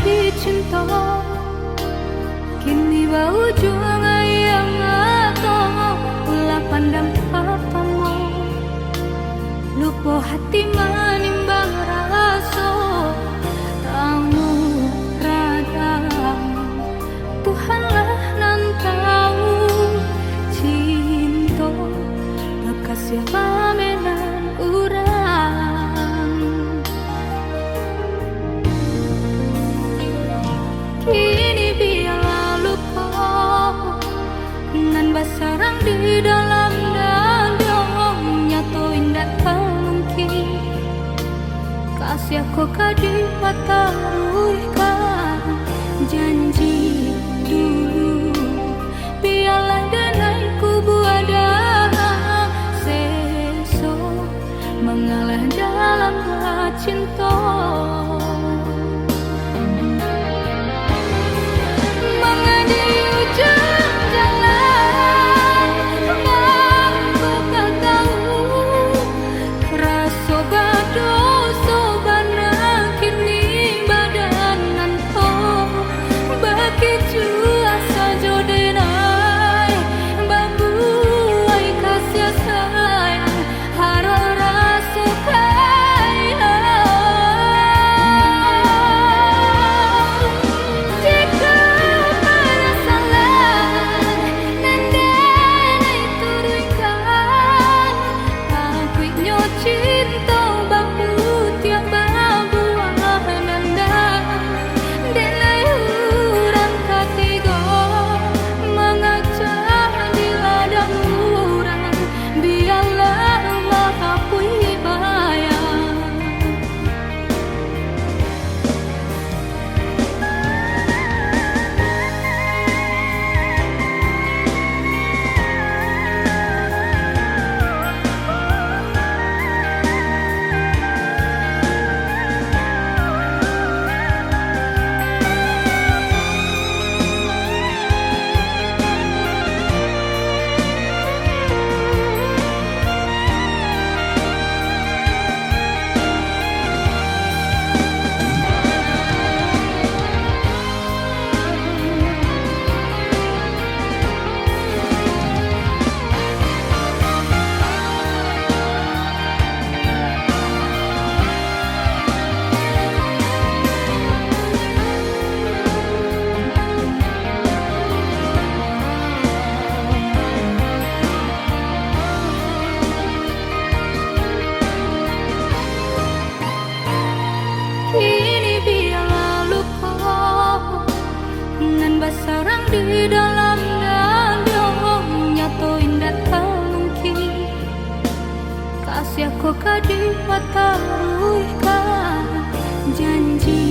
jadi cinta. Kini bau juga yang atau ulah pandang papamu, lupa hati manimbang rasa tamu rada. Tuhanlah nan tahu cinta bekas siapa menan urang. Kini biarlah lupa nan basarang di dalam dadong nyato indah mungkin kasih aku kadi pataruhkan janji dulu. Biarlah denai kubu ada seso mengalah dalam cinta. Kini biarlah luka nan basarang di dalam dadong nyato indah mungkin kasih aku kadi pataruhkan janji